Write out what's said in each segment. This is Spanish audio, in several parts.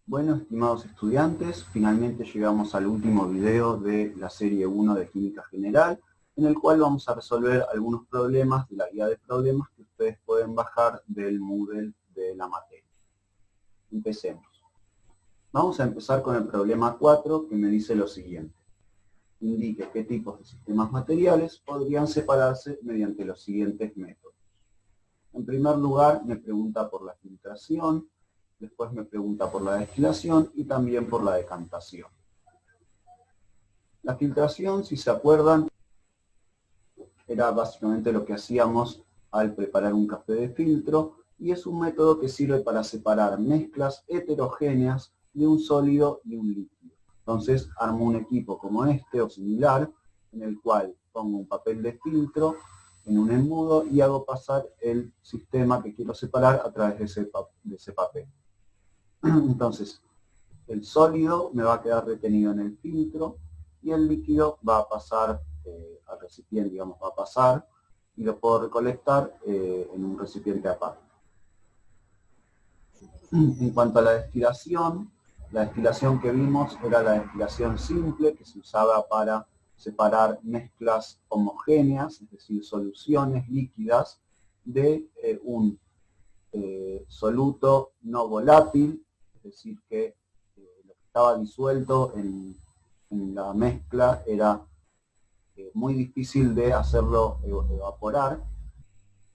Bueno, estimados estudiantes, finalmente llegamos al último video de la serie 1 de Química General, en el cual vamos a resolver algunos problemas de la guía de problemas que ustedes pueden bajar del Moodle de la materia. Empecemos. Vamos a empezar con el problema 4, que me dice lo siguiente. Indique qué tipos de sistemas materiales podrían separarse mediante los siguientes métodos. En primer lugar, me pregunta por la filtración, después me pregunta por la destilación y también por la decantación. La filtración, si se acuerdan, era básicamente lo que hacíamos al preparar un café de filtro y es un método que sirve para separar mezclas heterogéneas de un sólido y un líquido. Entonces armo un equipo como este o similar en el cual pongo un papel de filtro en un embudo y hago pasar el sistema que quiero separar a través de ese papel. Entonces, el sólido me va a quedar retenido en el filtro y el líquido va a pasar al recipiente, digamos, va a pasar y lo puedo recolectar en un recipiente aparte. En cuanto a la destilación que vimos era la destilación simple, que se usaba para separar mezclas homogéneas, es decir, soluciones líquidas, de un soluto no volátil, es decir, que lo que estaba disuelto en la mezcla era muy difícil de hacerlo evaporar,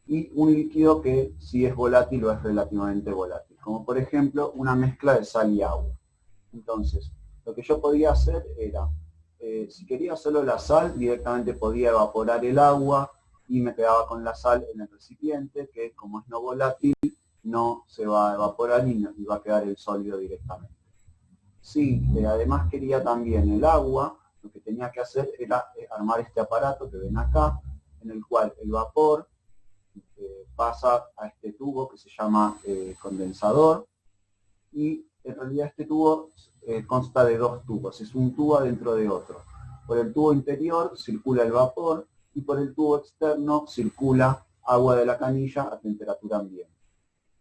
y un líquido que sí es volátil o es relativamente volátil, como por ejemplo una mezcla de sal y agua. Entonces, lo que yo podía hacer era, si quería solo la sal, directamente podía evaporar el agua y me quedaba con la sal en el recipiente, que como es no volátil, no se va a evaporar y va a quedar el sólido directamente. Si además quería también el agua, lo que tenía que hacer era armar este aparato que ven acá, en el cual el vapor pasa a este tubo que se llama condensador, y en realidad este tubo consta de dos tubos, es un tubo dentro de otro. Por el tubo interior circula el vapor y por el tubo externo circula agua de la canilla a temperatura ambiente.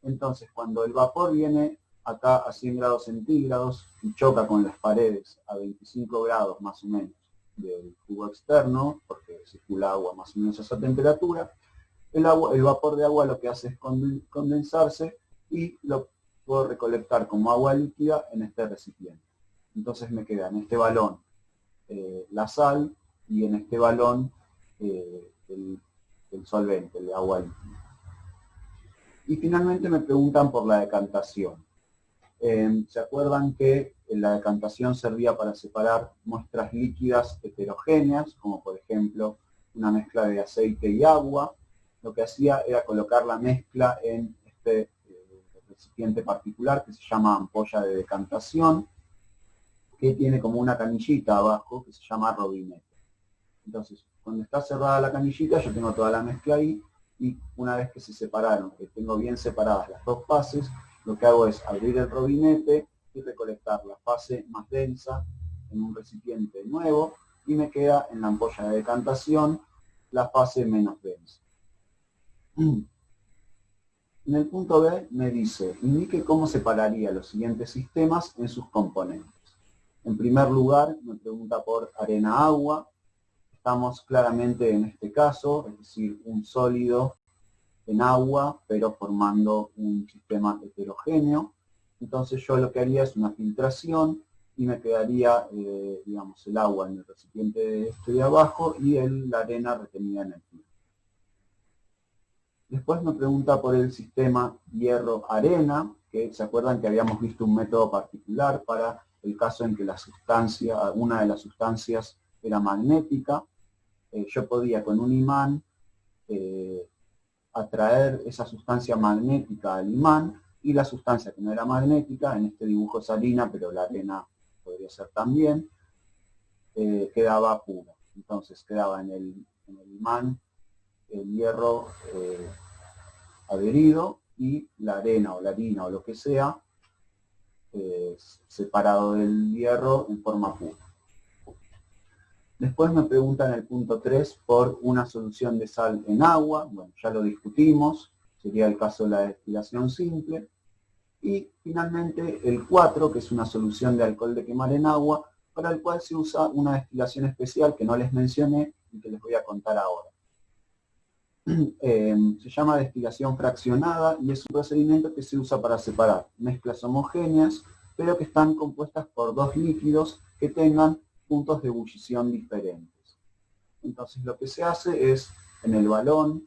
Entonces, cuando el vapor viene acá a 100 grados centígrados y choca con las paredes a 25 grados más o menos del tubo externo, porque circula agua más o menos a esa temperatura, el vapor de agua lo que hace es condensarse y lo puedo recolectar como agua líquida en este recipiente. Entonces me queda en este balón la sal y en este balón el solvente, el agua líquida. Y finalmente me preguntan por la decantación. ¿Se acuerdan que la decantación servía para separar muestras líquidas heterogéneas, como por ejemplo una mezcla de aceite y agua? Lo que hacía era colocar la mezcla en este recipiente particular que se llama ampolla de decantación, que tiene como una canillita abajo que se llama robinete. Entonces, cuando está cerrada la canillita, yo tengo toda la mezcla ahí, y una vez que se separaron, que tengo bien separadas las dos fases, lo que hago es abrir el robinete y recolectar la fase más densa en un recipiente nuevo, y me queda en la ampolla de decantación la fase menos densa. En el punto B me dice, indique cómo separaría los siguientes sistemas en sus componentes. En primer lugar, me pregunta por arena-agua. Estamos claramente en este caso, es decir, un sólido en agua, pero formando un sistema heterogéneo. Entonces yo lo que haría es una filtración y me quedaría, digamos, el agua en el recipiente de abajo y la arena retenida en el filtro. Después me pregunta por el sistema hierro-arena, que se acuerdan que habíamos visto un método particular para el caso en que una de las sustancias era magnética. Yo podía con un imán atraer esa sustancia magnética al imán, y la sustancia que no era magnética, en este dibujo es harina, pero la arena podría ser también, quedaba pura. Entonces quedaba en el imán el hierro adherido y la arena o la harina o lo que sea separado del hierro en forma pura. Después me preguntan en el punto 3 por una solución de sal en agua. Bueno, ya lo discutimos, sería el caso de la destilación simple. Y finalmente el 4, que es una solución de alcohol de quemar en agua, para el cual se usa una destilación especial que no les mencioné y que les voy a contar ahora. Se llama destilación fraccionada y es un procedimiento que se usa para separar mezclas homogéneas, pero que están compuestas por dos líquidos que tengan puntos de ebullición diferentes. Entonces lo que se hace es, en el balón,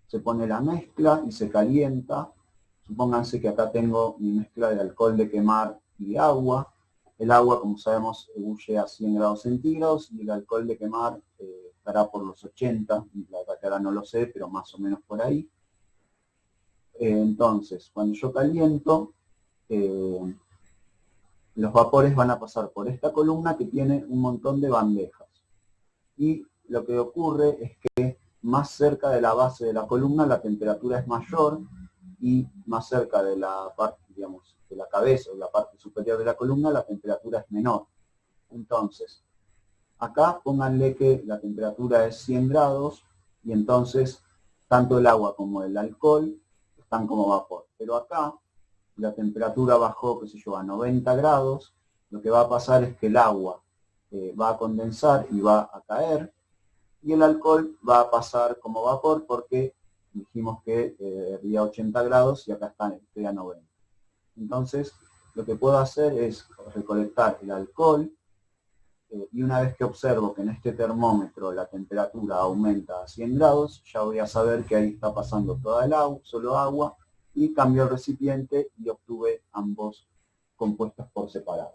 se pone la mezcla y se calienta. Supónganse que acá tengo mi mezcla de alcohol de quemar y de agua. El agua, como sabemos, ebulle a 100 grados centígrados y el alcohol de quemar estará por los 80, la verdad que ahora no lo sé, pero más o menos por ahí. Entonces, cuando yo caliento, los vapores van a pasar por esta columna que tiene un montón de bandejas. Y lo que ocurre es que más cerca de la base de la columna la temperatura es mayor y más cerca de la parte, digamos, de la cabeza o la parte superior de la columna la temperatura es menor. Entonces, acá pónganle que la temperatura es 100 grados y entonces tanto el agua como el alcohol están como vapor. Pero acá la temperatura bajó, qué sé yo, a 90 grados, lo que va a pasar es que el agua va a condensar y va a caer, y el alcohol va a pasar como vapor porque dijimos que había 80 grados y acá estoy a 90. Entonces, lo que puedo hacer es recolectar el alcohol y una vez que observo que en este termómetro la temperatura aumenta a 100 grados, ya voy a saber que ahí está pasando toda el agua, solo agua, y cambio el recipiente y obtuve ambos compuestos por separado.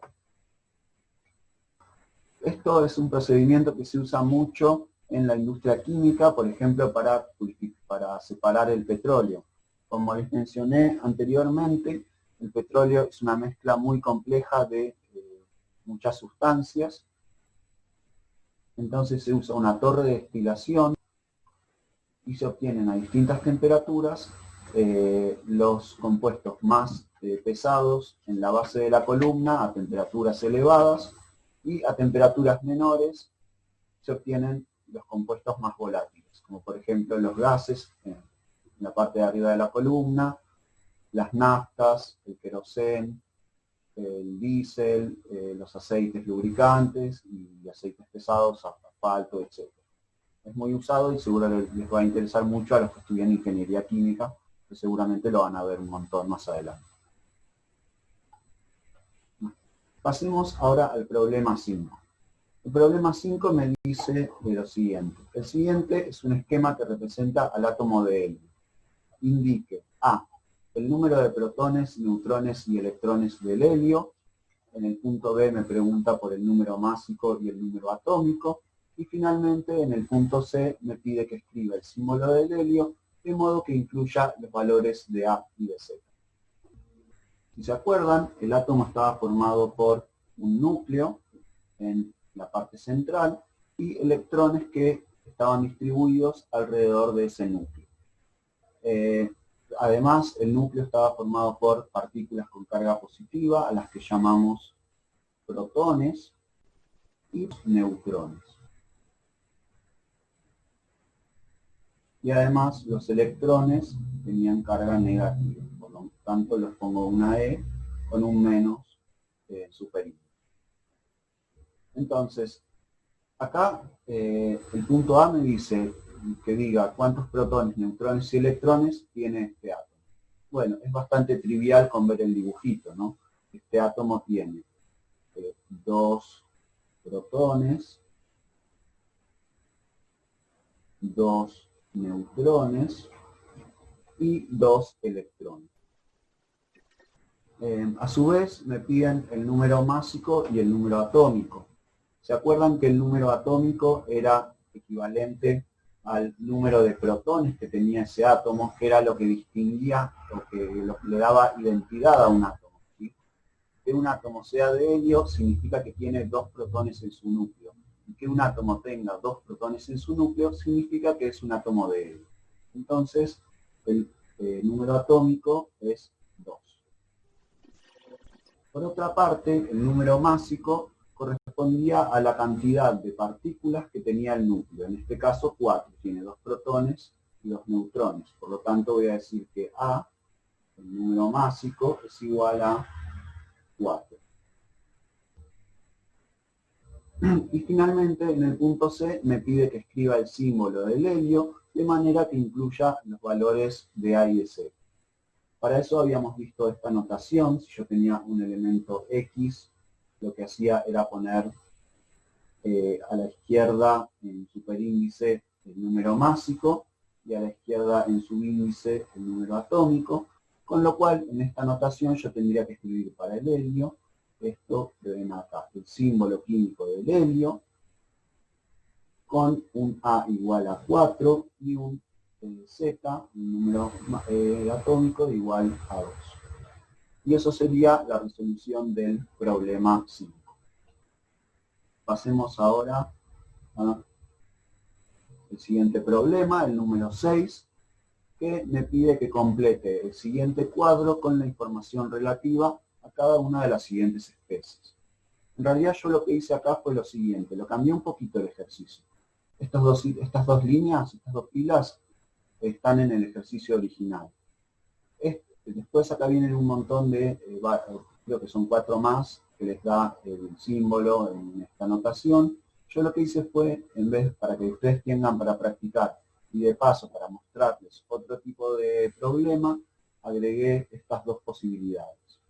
Esto es un procedimiento que se usa mucho en la industria química, por ejemplo, para separar el petróleo. Como les mencioné anteriormente, el petróleo es una mezcla muy compleja de muchas sustancias. Entonces se usa una torre de destilación y se obtienen a distintas temperaturas los compuestos más pesados en la base de la columna a temperaturas elevadas, y a temperaturas menores se obtienen los compuestos más volátiles, como por ejemplo los gases en la parte de arriba de la columna, las naftas, el queroseno, el diésel, los aceites lubricantes y aceites pesados, asfalto, etc. Es muy usado y seguro les va a interesar mucho a los que estudian ingeniería química, que seguramente lo van a ver un montón más adelante. Pasemos ahora al problema 5. El problema 5 me dice lo siguiente. El siguiente es un esquema que representa al átomo de helio. Indique A, el número de protones, neutrones y electrones del helio. En el punto B me pregunta por el número másico y el número atómico. Y finalmente en el punto C me pide que escriba el símbolo del helio, de modo que incluya los valores de A y de Z. Si se acuerdan, el átomo estaba formado por un núcleo en la parte central y electrones que estaban distribuidos alrededor de ese núcleo. Además, el núcleo estaba formado por partículas con carga positiva, a las que llamamos protones, y neutrones. Y además, los electrones tenían carga negativa, por lo tanto los pongo una E con un menos superior. Entonces, acá el punto A me dice que diga cuántos protones, neutrones y electrones tiene este átomo. Bueno, es bastante trivial con ver el dibujito, ¿no? Este átomo tiene 2 protones, 2 neutrones y 2 electrones. A su vez me piden el número másico y el número atómico. ¿Se acuerdan que el número atómico era equivalente al número de protones que tenía ese átomo, que era lo que distinguía, lo que le daba identidad a un átomo? ¿Sí? Que un átomo sea de helio significa que tiene 2 protones en su núcleo. Y que un átomo tenga 2 protones en su núcleo significa que es un átomo de helio. Entonces, el número atómico es 2. Por otra parte, el número másico correspondía a la cantidad de partículas que tenía el núcleo. En este caso 4, tiene 2 protones y 2 neutrones. Por lo tanto voy a decir que A el número másico es igual a 4. Y finalmente, en el punto C, me pide que escriba el símbolo del helio, de manera que incluya los valores de A y de Z. Para eso habíamos visto esta notación. Si yo tenía un elemento X, lo que hacía era poner a la izquierda en superíndice el número másico y a la izquierda en subíndice el número atómico, con lo cual en esta notación yo tendría que escribir para el helio esto que ven acá, el símbolo químico del helio, con un A igual a 4 y un Z, un número atómico igual a 2. Y eso sería la resolución del problema 5. Pasemos ahora al siguiente problema, el número 6, que me pide que complete el siguiente cuadro con la información relativa a cada una de las siguientes especies. En realidad yo lo que hice acá fue lo siguiente, lo cambié un poquito el ejercicio. Estas dos líneas, estas dos filas, están en el ejercicio original. Después acá vienen un montón de, creo que son 4 más, que les da el símbolo en esta notación. Yo lo que hice fue, en vez, para que ustedes tengan para practicar, y de paso para mostrarles otro tipo de problema, agregué estas dos posibilidades.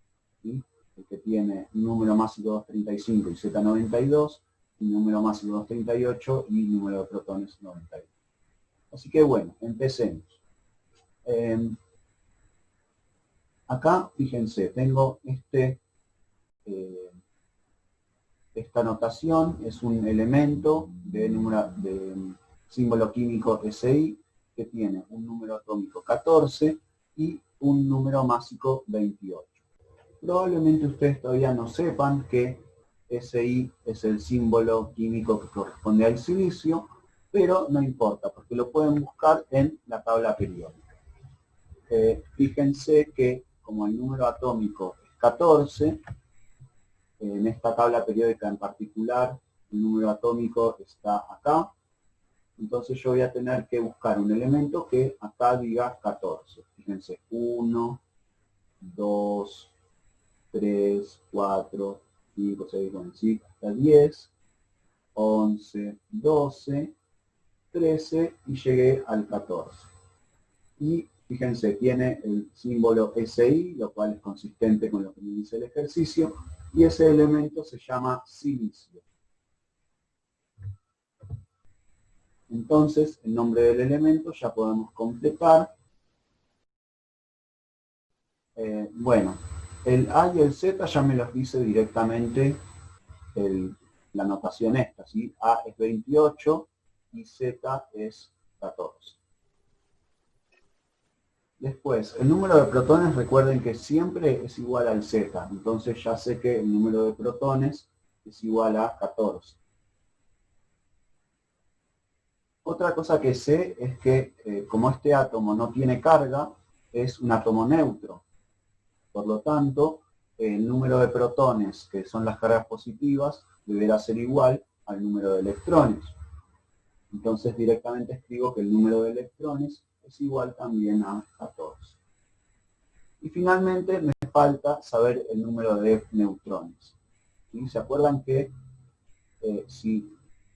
¿Sí? El que tiene número másico 235 y Z92, y número másico 238 y número de protones 92. Así que bueno, empecemos. Acá, fíjense, tengo esta notación, es un elemento de símbolo químico SI que tiene un número atómico 14 y un número másico 28. Probablemente ustedes todavía no sepan que SI es el símbolo químico que corresponde al silicio, pero no importa, porque lo pueden buscar en la tabla periódica. Fíjense que como el número atómico es 14, en esta tabla periódica en particular, el número atómico está acá, entonces yo voy a tener que buscar un elemento que acá diga 14. Fíjense, 1, 2, 3, 4, 5, 6, 7, hasta 10, 11, 12, 13 y llegué al 14. Y fíjense, tiene el símbolo SI, lo cual es consistente con lo que me dice el ejercicio, y ese elemento se llama silicio. Entonces, el nombre del elemento ya podemos completar. Bueno, el A y el Z ya me los dice directamente la notación esta, ¿sí? A es 28 y Z es 14. Después, el número de protones, recuerden que siempre es igual al Z, entonces ya sé que el número de protones es igual a 14. Otra cosa que sé es que como este átomo no tiene carga, es un átomo neutro. Por lo tanto, el número de protones, que son las cargas positivas, deberá ser igual al número de electrones. Entonces directamente escribo que el número de electrones es igual también a 14. Y finalmente me falta saber el número de neutrones. ¿Sí? ¿Se acuerdan que si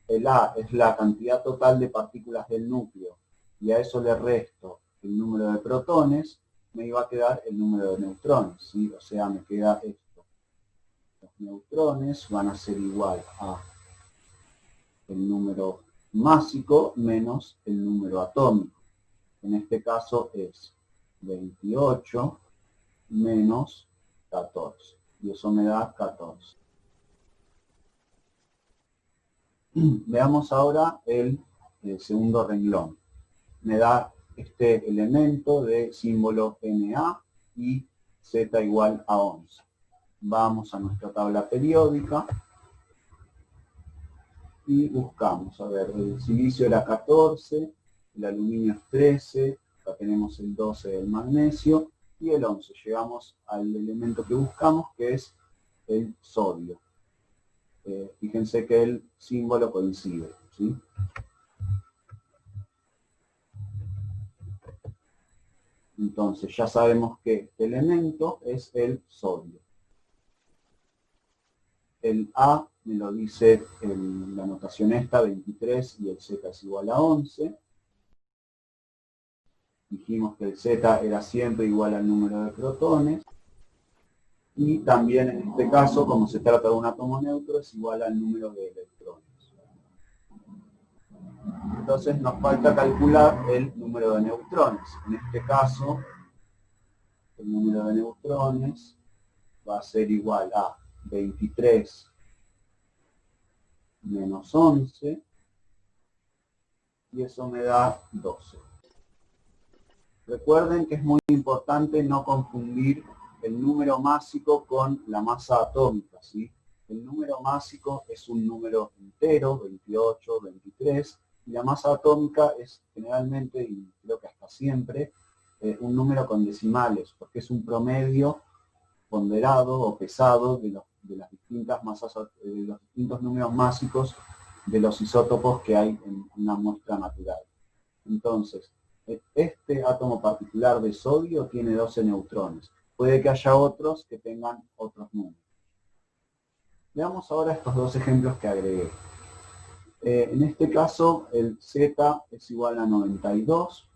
el A es la cantidad total de partículas del núcleo y a eso le resto el número de protones, me iba a quedar el número de neutrones, ¿sí? O sea, me queda esto. Los neutrones van a ser igual a el número másico menos el número atómico. En este caso es 28 menos 14. Y eso me da 14. Veamos ahora el segundo renglón. Me da este elemento de símbolo Na y Z igual a 11. Vamos a nuestra tabla periódica y buscamos. A ver, el silicio era 14, el aluminio es 13, acá tenemos el 12 del magnesio y el 11. Llegamos al elemento que buscamos, que es el sodio. Fíjense que el símbolo coincide, ¿sí? Entonces ya sabemos que este elemento es el sodio. El A me lo dice la notación esta, 23, y el Z es igual a 11. Dijimos que el Z era siempre igual al número de protones. Y también en este caso, como se trata de un átomo neutro, es igual al número de electrones. Entonces nos falta calcular el número de neutrones. En este caso, el número de neutrones va a ser igual a 23 menos 11, y eso me da 12. Recuerden que es muy importante no confundir el número másico con la masa atómica, ¿sí? El número másico es un número entero, 28, 23, y la masa atómica es generalmente, y creo que hasta siempre, un número con decimales, porque es un promedio ponderado o pesado de las distintas masas, de los distintos números másicos de los isótopos que hay en una muestra natural. Entonces, este átomo particular de sodio tiene 12 neutrones. Puede que haya otros que tengan otros números. Veamos ahora estos dos ejemplos que agregué. En este caso, el Z es igual a 92,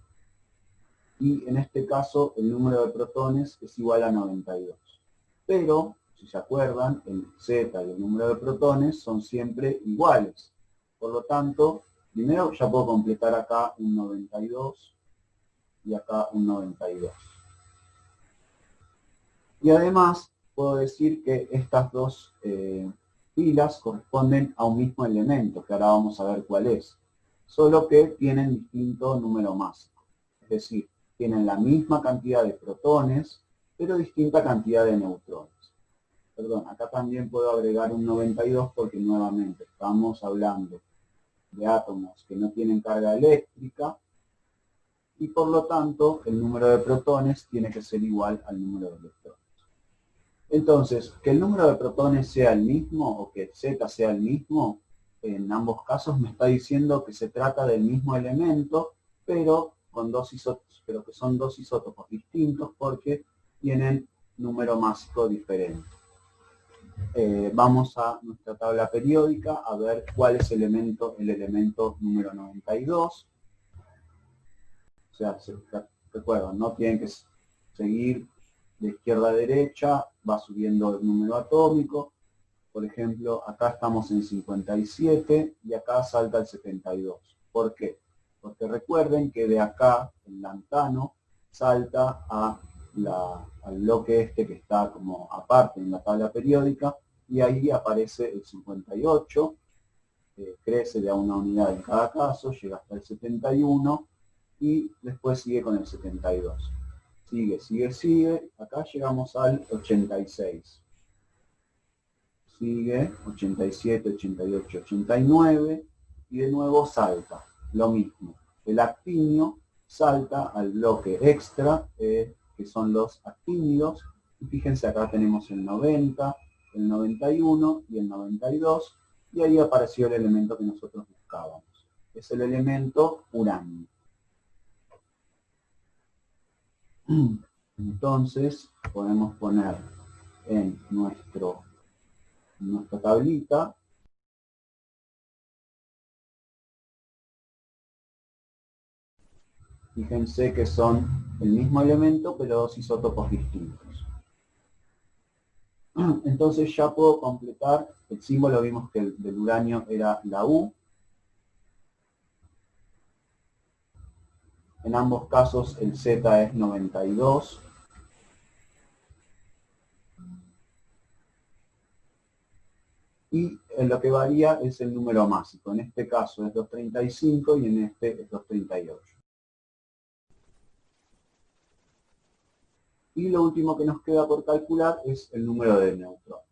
y en este caso el número de protones es igual a 92. Pero, si se acuerdan, el Z y el número de protones son siempre iguales. Por lo tanto, primero ya puedo completar acá un 92 y acá un 92. Y además puedo decir que estas dos pilas corresponden a un mismo elemento, que ahora vamos a ver cuál es, solo que tienen distinto número másico. Es decir, tienen la misma cantidad de protones, pero distinta cantidad de neutrones. Perdón, acá también puedo agregar un 92 porque nuevamente estamos hablando de átomos que no tienen carga eléctrica, y por lo tanto el número de protones tiene que ser igual al número de electrones. Entonces, que el número de protones sea el mismo o que Z sea el mismo, en ambos casos me está diciendo que se trata del mismo elemento, pero con dos isótopos, pero que son dos isótopos distintos porque tienen número másico diferente. Vamos a nuestra tabla periódica a ver cuál es el elemento número 92. O sea, recuerden, no tienen que seguir de izquierda a derecha, va subiendo el número atómico. Por ejemplo, acá estamos en 57 y acá salta el 72. ¿Por qué? Porque recuerden que de acá, el lantano, salta al bloque este que está como aparte en la tabla periódica, y ahí aparece el 58, crece de a una unidad en cada caso, llega hasta el 71, y después sigue con el 72. Sigue, acá llegamos al 86. Sigue, 87, 88, 89, y de nuevo salta, lo mismo. El actinio salta al bloque extra, que son los actínidos, y fíjense, acá tenemos el 90, el 91 y el 92, y ahí apareció el elemento que nosotros buscábamos. Es el elemento uranio. Entonces podemos poner en nuestra tablita Fíjense que son el mismo elemento, pero dos isótopos distintos. Entonces ya puedo completar, el símbolo vimos que el del uranio era la U. En ambos casos el Z es 92. Y lo que varía es el número másico. En este caso es 235 y en este es 238. Y lo último que nos queda por calcular es el número de neutrones.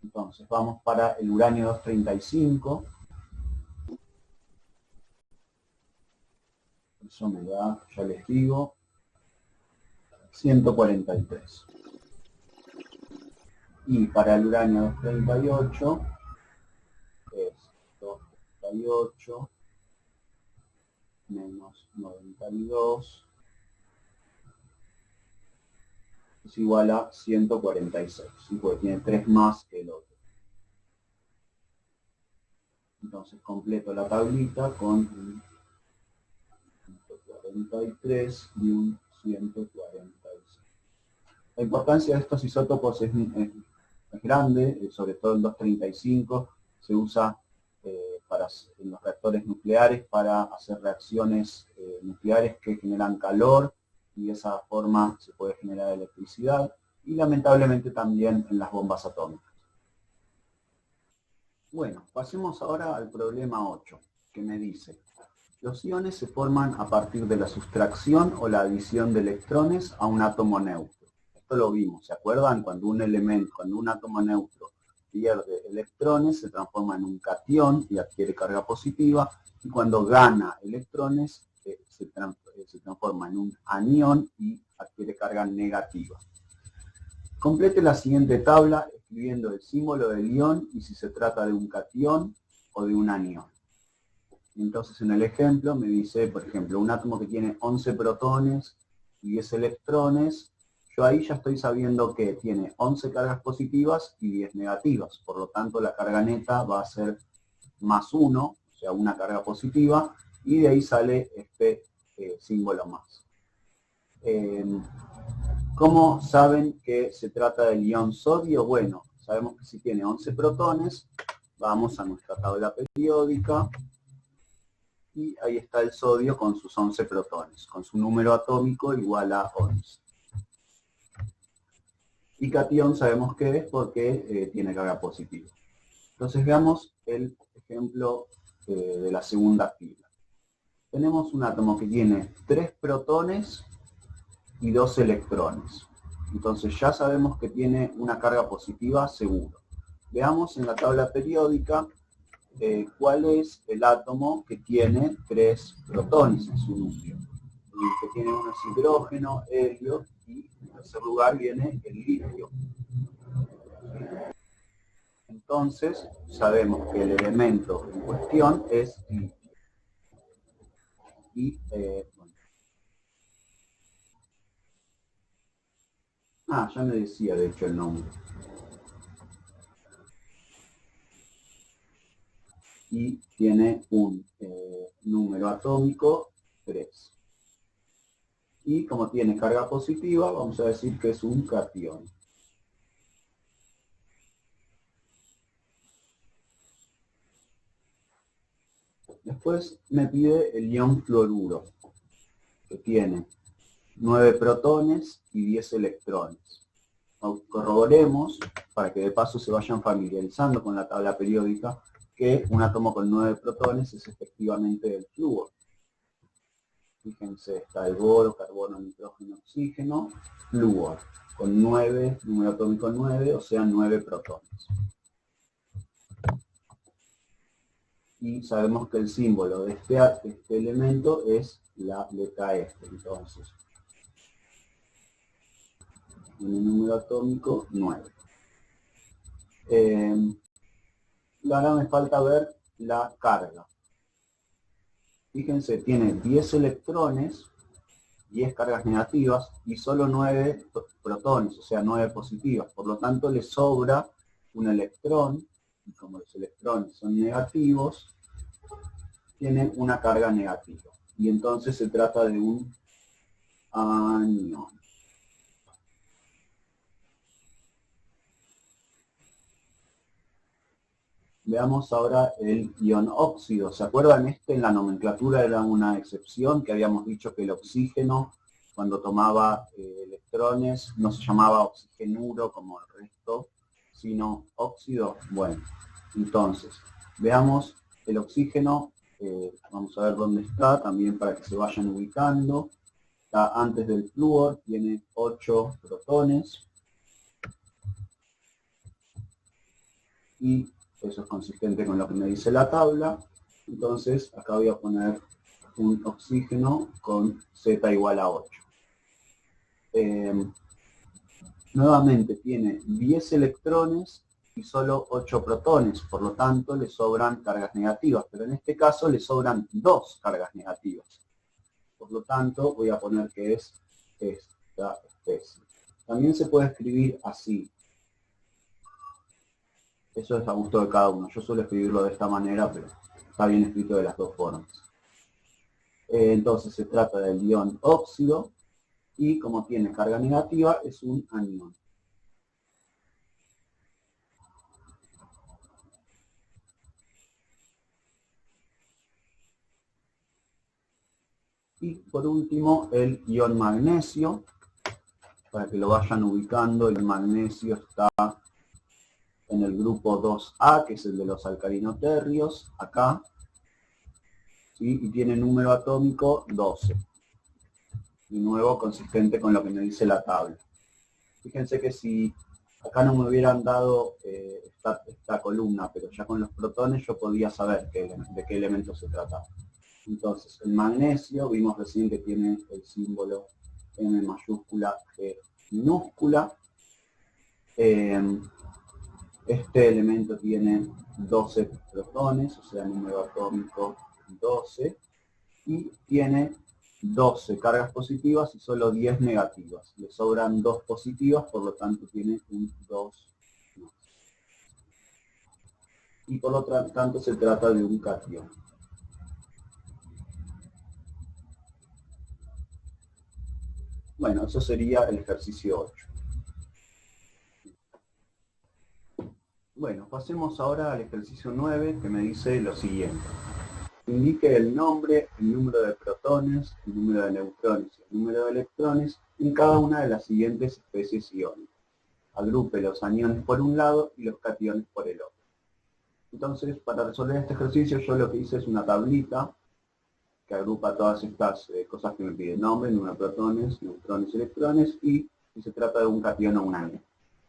Entonces vamos para el uranio 235. Eso me da, ya les digo, 143. Y para el uranio 238 es 238 menos 92 es igual a 146, ¿sí? Porque tiene 3 más que el otro. Entonces completo la tablita con un 143 y un 146. La importancia de estos isótopos es grande, sobre todo el 235 se usa en los reactores nucleares para hacer reacciones nucleares que generan calor y de esa forma se puede generar electricidad, y lamentablemente también en las bombas atómicas. Bueno, pasemos ahora al problema 8, que me dice: los iones se forman a partir de la sustracción o la adición de electrones a un átomo neutro. Esto lo vimos, ¿se acuerdan? Cuando un átomo neutro pierde electrones, se transforma en un catión y adquiere carga positiva, y cuando gana electrones, se transforma en un anión y adquiere carga negativa. Complete la siguiente tabla escribiendo el símbolo del ion y si se trata de un catión o de un anión. Entonces en el ejemplo me dice, por ejemplo, un átomo que tiene 11 protones y 10 electrones. Yo ahí ya estoy sabiendo que tiene 11 cargas positivas y 10 negativas. Por lo tanto, la carga neta va a ser más 1, o sea, una carga positiva, y de ahí sale este símbolo más. ¿Cómo saben que se trata del ion sodio? Bueno, sabemos que si tiene 11 protones, vamos a nuestra tabla periódica, y ahí está el sodio con sus 11 protones, con su número atómico igual a 11. Y catión sabemos qué es porque tiene carga positiva. Entonces veamos el ejemplo de la segunda fila. Tenemos un átomo que tiene 3 protones y 2 electrones. Entonces ya sabemos que tiene una carga positiva seguro. Veamos en la tabla periódica cuál es el átomo que tiene 3 protones en su núcleo. El que tiene uno es hidrógeno, helio, y en tercer lugar viene el litio. Entonces sabemos que el elemento en cuestión es litio. Y, ya me decía de hecho el nombre. Y tiene un número atómico 3. Y como tiene carga positiva, vamos a decir que es un catión. Después me pide el ion fluoruro, que tiene 9 protones y 10 electrones. Corroboremos, para que de paso se vayan familiarizando con la tabla periódica, que un átomo con 9 protones es efectivamente el flúor. Fíjense, está el boro, carbono, nitrógeno, oxígeno, flúor, con 9, número atómico 9, o sea 9 protones. Y sabemos que el símbolo de este elemento es la letra F, entonces tiene un número atómico 9. Ahora me falta ver la carga. Fíjense, tiene 10 electrones, 10 cargas negativas y solo 9 protones, o sea 9 positivas. Por lo tanto le sobra un electrón, y como los electrones son negativos, tienen una carga negativa. Y entonces se trata de un anión. Veamos ahora el ion óxido. ¿Se acuerdan? En la nomenclatura era una excepción, que habíamos dicho que el oxígeno, cuando tomaba electrones, no se llamaba oxigenuro como el resto, sino óxido. Bueno, entonces, veamos el oxígeno. Vamos a ver dónde está, también para que se vayan ubicando. Está antes del flúor, tiene 8 protones. Y eso es consistente con lo que me dice la tabla. Entonces, acá voy a poner un oxígeno con Z igual a 8. Nuevamente tiene 10 electrones y solo 8 protones, por lo tanto le sobran cargas negativas, pero en este caso le sobran 2 cargas negativas. Por lo tanto, voy a poner que es esta especie. También se puede escribir así. Eso es a gusto de cada uno. Yo suelo escribirlo de esta manera, pero está bien escrito de las dos formas. Entonces se trata del ion óxido y como tiene carga negativa es un anión. Y por último el ion magnesio, para que lo vayan ubicando. El magnesio está en el grupo 2A, que es el de los alcalinoterrios, acá, ¿sí? Y tiene número atómico 12. De nuevo, consistente con lo que me dice la tabla. Fíjense que si acá no me hubieran dado esta columna, pero ya con los protones yo podía saber de qué elemento se trataba. Entonces, el magnesio, vimos recién que tiene el símbolo M mayúscula G minúscula. Este elemento tiene 12 protones, o sea, número atómico 12, y tiene 12 cargas positivas y solo 10 negativas. Le sobran 2 positivas, por lo tanto tiene un 2 más. Y por lo tanto se trata de un catión. Bueno, eso sería el ejercicio 8. Bueno, pasemos ahora al ejercicio 9, que me dice lo siguiente. Indique el nombre, el número de protones, el número de neutrones y el número de electrones en cada una de las siguientes especies iónicas. Agrupe los aniones por un lado y los cationes por el otro. Entonces, para resolver este ejercicio, yo lo que hice es una tablita que agrupa todas estas cosas que me piden: nombre, número de protones, neutrones, electrones, y si se trata de un catión o un anión.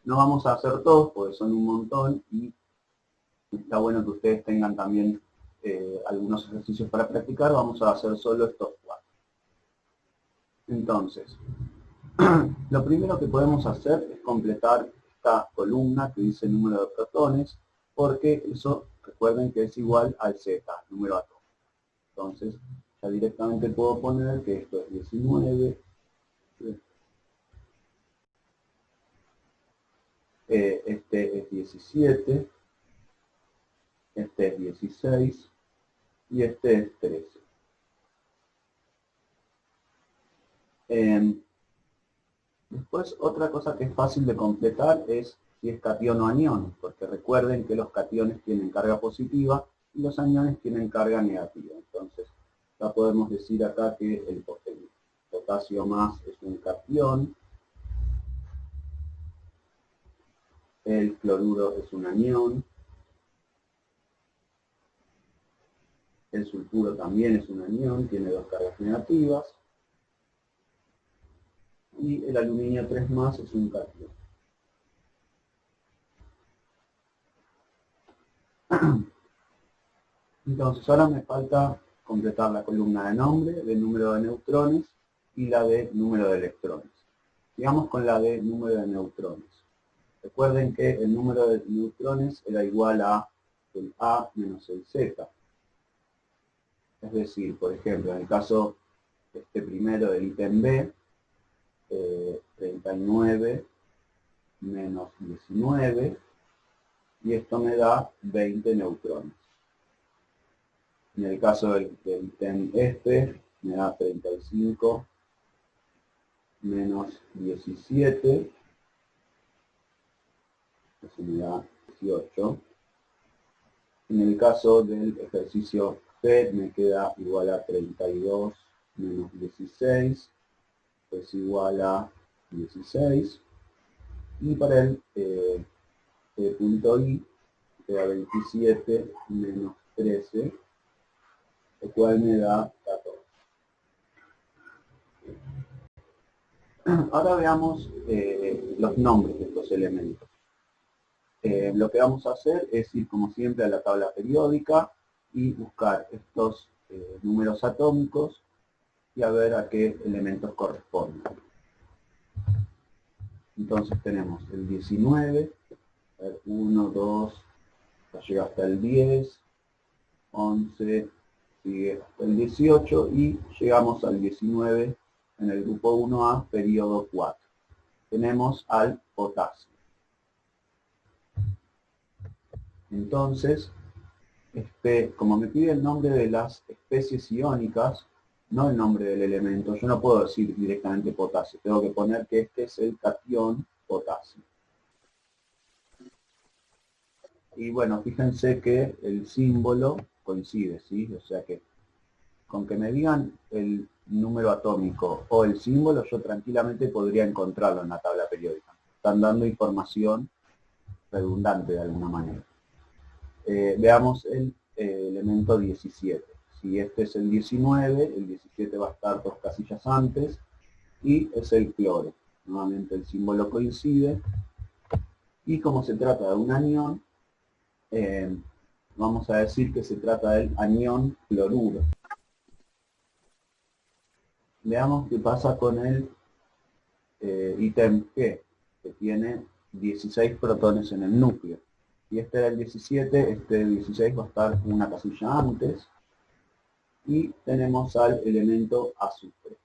No vamos a hacer todos porque son un montón y está bueno que ustedes tengan también algunos ejercicios para practicar. Vamos a hacer solo estos 4. Entonces, lo primero que podemos hacer es completar esta columna que dice número de protones, porque eso, recuerden que es igual al Z, número atómico. Entonces, ya directamente puedo poner que esto es 19, este es 17, este es 16 y este es 13. Después, otra cosa que es fácil de completar es si es catión o anión, porque recuerden que los cationes tienen carga positiva y los aniones tienen carga negativa. Entonces, ya podemos decir acá que el potasio más es un catión, el cloruro es un anión, el sulfuro también es un anión, tiene 2 cargas negativas, y el aluminio 3 más es un catión. Entonces ahora me falta completar la columna de nombre, de número de neutrones y la de número de electrones. Sigamos con la de número de neutrones. Recuerden que el número de neutrones era igual a el A menos el Z. Es decir, por ejemplo, en el caso primero del ítem B, 39 menos 19, y esto me da 20 neutrones. En el caso del ítem me da 35 menos 17, eso me da 18. En el caso del ejercicio G me queda igual a 32 menos 16, es igual a 16. Y para el punto I queda 27 menos 13, lo cual me da 14. Ahora veamos los nombres de estos elementos. Lo que vamos a hacer es ir como siempre a la tabla periódica y buscar estos números atómicos y a ver a qué elementos corresponden. Entonces tenemos el 19, 1, 2, llega hasta el 10, 11, sigue hasta el 18 y llegamos al 19 en el grupo 1A, periodo 4. tenemos al potasio. Entonces, como me pide el nombre de las especies iónicas, no el nombre del elemento, yo no puedo decir directamente potasio, tengo que poner que este es el catión potasio. Y bueno, fíjense que el símbolo coincide, ¿sí? O sea que con que me digan el número atómico o el símbolo, yo tranquilamente podría encontrarlo en la tabla periódica. Están dando información redundante de alguna manera. Veamos el elemento 17. Si este es el 19, el 17 va a estar 2 casillas antes y es el cloro. Nuevamente el símbolo coincide. Y como se trata de un anión, vamos a decir que se trata del anión cloruro. Veamos qué pasa con el ítem G, que tiene 16 protones en el núcleo. Y este era el 17, este 16 va a estar una casilla antes. Y tenemos al elemento azufre.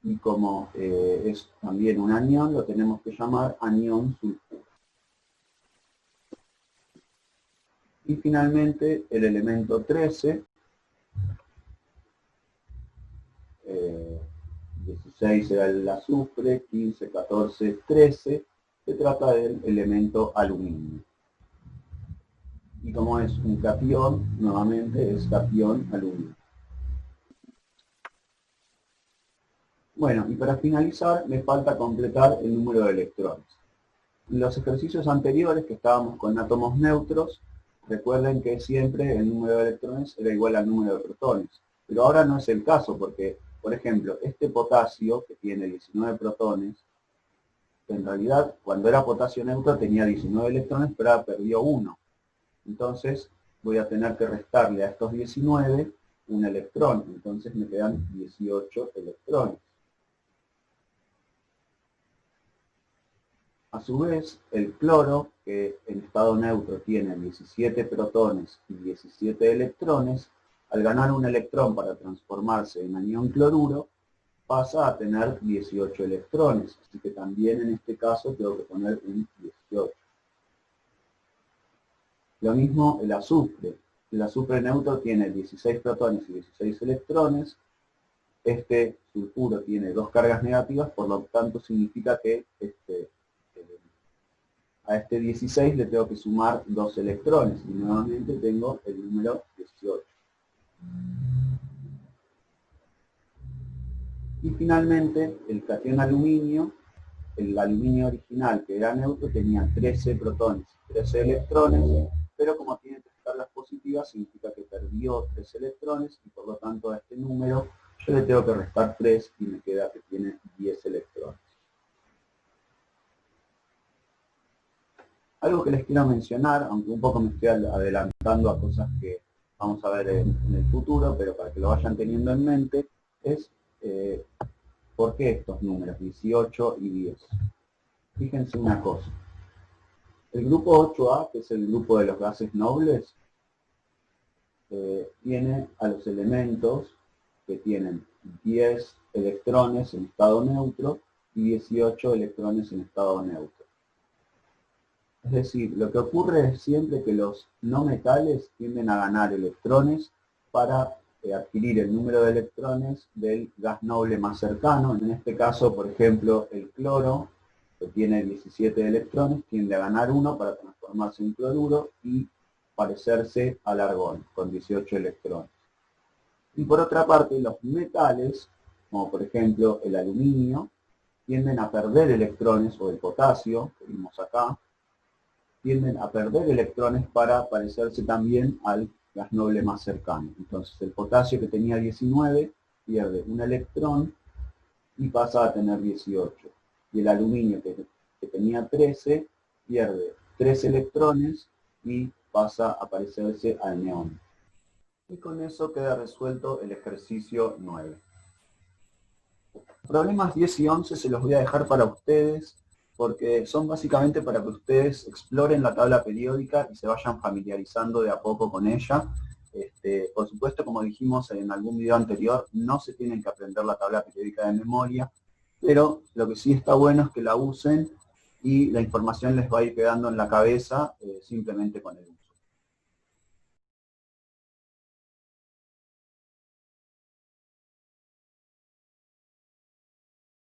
Y como es también un anión, lo tenemos que llamar anión sulfuro. Y finalmente el elemento 13, 16 era el azufre, 15, 14, 13, se trata del elemento aluminio. Y como es un catión, nuevamente es catión aluminio. Bueno, y para finalizar me falta completar el número de electrones. En los ejercicios anteriores que estábamos con átomos neutros, recuerden que siempre el número de electrones era igual al número de protones. Pero ahora no es el caso porque, por ejemplo, este potasio, que tiene 19 protones, en realidad cuando era potasio neutro tenía 19 electrones, pero ahora perdió 1. Entonces voy a tener que restarle a estos 19 un electrón. Entonces me quedan 18 electrones. A su vez, el cloro, que en estado neutro tiene 17 protones y 17 electrones, al ganar un electrón para transformarse en anión cloruro, pasa a tener 18 electrones. Así que también en este caso tengo que poner un 18. Lo mismo el azufre. El azufre neutro tiene 16 protones y 16 electrones. Este sulfuro tiene 2 cargas negativas, por lo tanto significa que a este 16 le tengo que sumar 2 electrones y nuevamente tengo el número 18. Y finalmente el catión aluminio, el aluminio original que era neutro tenía 13 protones y 13 electrones, pero como tiene 3 cargas positivas significa que perdió 3 electrones y por lo tanto a este número yo le tengo que restar 3 y me queda que tiene 10 electrones. Algo que les quiero mencionar, aunque un poco me estoy adelantando a cosas que vamos a ver en el futuro, pero para que lo vayan teniendo en mente, es ¿por qué estos números, 18 y 10? Fíjense una cosa. El grupo 8A, que es el grupo de los gases nobles, tiene a los elementos que tienen 10 electrones en estado neutro y 18 electrones en estado neutro. Es decir, lo que ocurre es siempre que los no metales tienden a ganar electrones para adquirir el número de electrones del gas noble más cercano. En este caso, por ejemplo, el cloro, que tiene 17 electrones, tiende a ganar 1 para transformarse en cloruro y parecerse al argón, con 18 electrones. Y por otra parte, los metales, como por ejemplo el aluminio, tienden a perder electrones, o el potasio, que vimos acá, tienden a perder electrones para parecerse también al gas noble más cercano. Entonces el potasio, que tenía 19 pierde un electrón y pasa a tener 18. Y el aluminio, que tenía 13 pierde 3 electrones y pasa a parecerse al neón. Y con eso queda resuelto el ejercicio 9. Problemas 10 y 11 se los voy a dejar para ustedes, porque son básicamente para que ustedes exploren la tabla periódica y se vayan familiarizando de a poco con ella. Por supuesto, como dijimos en algún video anterior, no se tienen que aprender la tabla periódica de memoria, pero lo que sí está bueno es que la usen y la información les va a ir quedando en la cabeza simplemente con el uso.